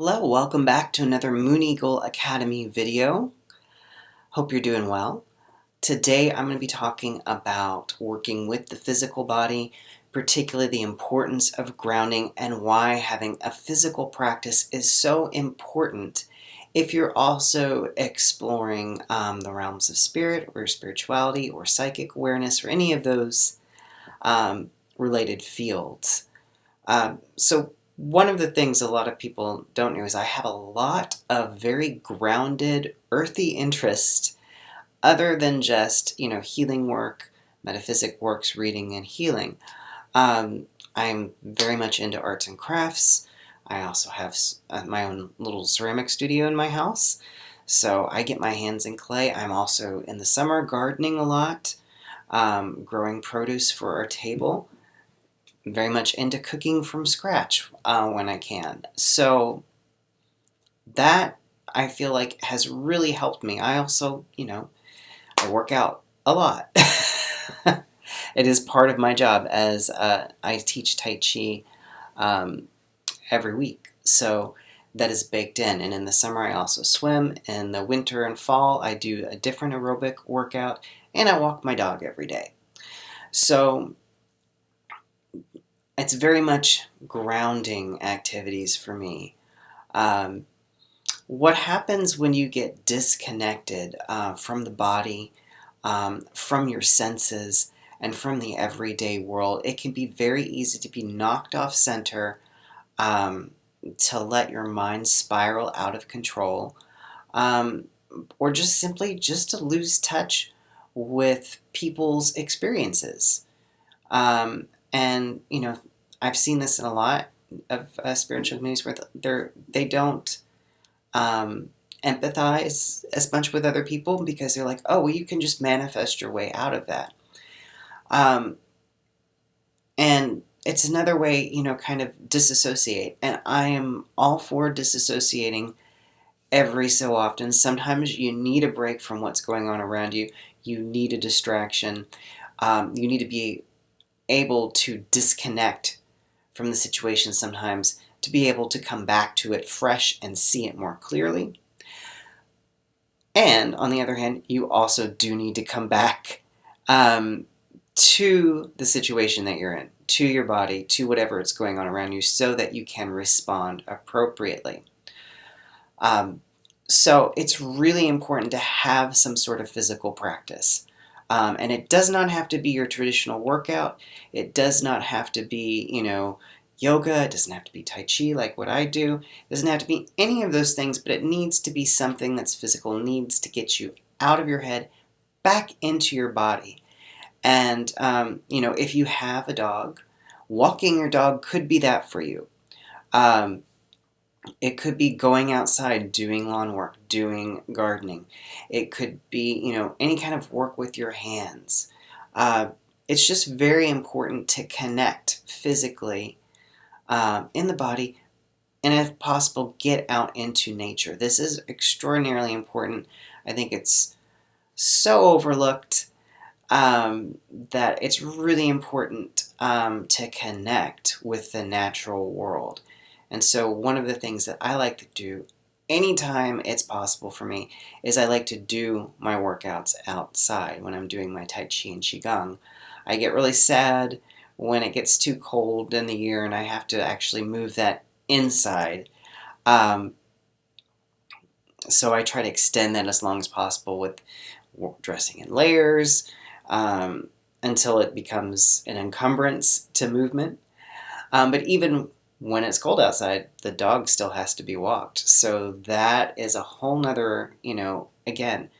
Hello, welcome back to another Moon Eagle Academy video. Hope you're doing well. Today I'm going to be talking about working with the physical body, particularly the importance of grounding and why having a physical practice is so important if you're also exploring the realms of spirit or spirituality or psychic awareness or any of those related fields. So one of the things a lot of people don't know is I have a lot of very grounded, earthy interest other than just, healing work, metaphysic works, reading, and healing. I'm very much into arts and crafts. I also have my own little ceramic studio in my house, so I get my hands in clay. I'm also, in the summer, gardening a lot, growing produce for our table. Very much into cooking from scratch when I can. So that, I feel like, has really helped me. I also, I work out a lot. It is part of my job as I teach Tai Chi every week. So that is baked in. And in the summer, I also swim. In the winter and fall, I do a different aerobic workout. And I walk my dog every day. So it's very much grounding activities for me. What happens when you get disconnected from the body, from your senses, and from the everyday world? It can be very easy to be knocked off center, to let your mind spiral out of control, or just simply just to lose touch with people's experiences. And I've seen this in a lot of spiritual communities where they don't empathize as much with other people because they're like, oh, well, you can just manifest your way out of that. And it's another way, kind of disassociate. And I am all for disassociating every so often. Sometimes you need a break from what's going on around you. You need a distraction. You need to be able to disconnect from the situation sometimes to be able to come back to it fresh and see it more clearly. And on the other hand, you also do need to come back to the situation that you're in, to your body, to whatever is going on around you, so that you can respond appropriately. So it's really important to have some sort of physical practice. And it does not have to be your traditional workout. It does not have to be, yoga. It doesn't have to be Tai Chi like what I do. It doesn't have to be any of those things, but it needs to be something that's physical. It needs to get you out of your head, back into your body. And, if you have a dog, walking your dog could be that for you. It could be going outside, doing lawn work, doing gardening. It could be, any kind of work with your hands. It's just very important to connect physically in the body, and if possible, get out into nature. This is extraordinarily important. I think it's so overlooked that it's really important to connect with the natural world. And so one of the things that I like to do anytime it's possible for me is I like to do my workouts outside when I'm doing my Tai Chi and Qigong. I get really sad when it gets too cold in the year and I have to actually move that inside. So I try to extend that as long as possible with dressing in layers until it becomes an encumbrance to movement. But even when it's cold outside, the dog still has to be walked. So that is a whole nother, again,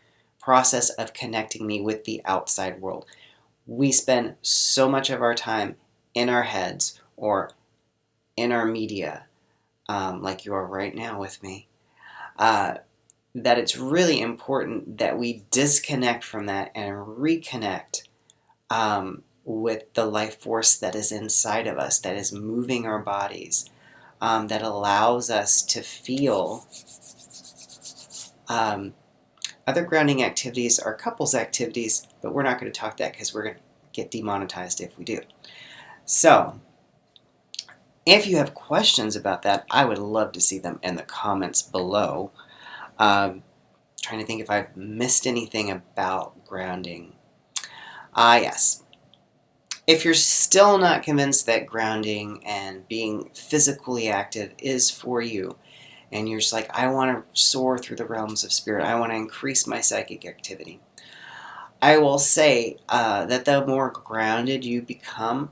process of connecting me with the outside world. We spend so much of our time in our heads or in our media, like you are right now with me, that it's really important that we disconnect from that and reconnect with the life force that is inside of us, that is moving our bodies, that allows us to feel. Other grounding activities are couples activities, but we're not going to talk that because we're going to get demonetized if we do. So If you have questions about that, I would love to see them in the comments below. Trying to think if I've missed anything about grounding. Yes. If you're still not convinced that grounding and being physically active is for you, and you're just like, I want to soar through the realms of spirit, I want to increase my psychic activity, I will say that the more grounded you become,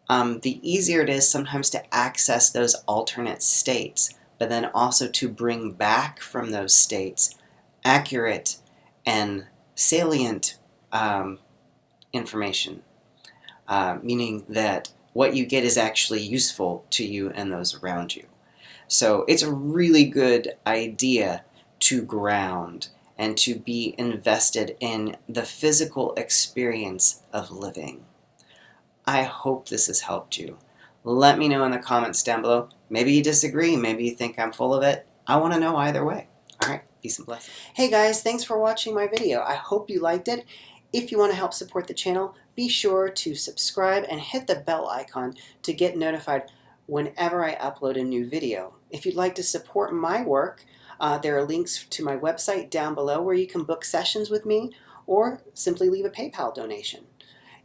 the easier it is sometimes to access those alternate states, but then also to bring back from those states accurate and salient information, meaning that what you get is actually useful to you and those around you. So it's a really good idea to ground and to be invested in the physical experience of living. I hope this has helped you. Let me know in the comments down below. Maybe you disagree, maybe you think I'm full of it. I want to know either way. Alright, peace and blessings. Hey guys, thanks for watching my video. I hope you liked it. If you want to help support the channel, be sure to subscribe and hit the bell icon to get notified whenever I upload a new video. If you'd like to support my work, there are links to my website down below where you can book sessions with me or simply leave a PayPal donation.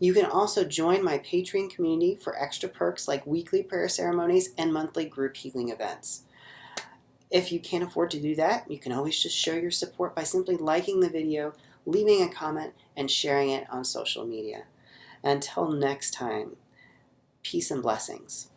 You can also join my Patreon community for extra perks like weekly prayer ceremonies and monthly group healing events. If you can't afford to do that, you can always just show your support by simply liking the video, leaving a comment, and sharing it on social media. Until next time, peace and blessings.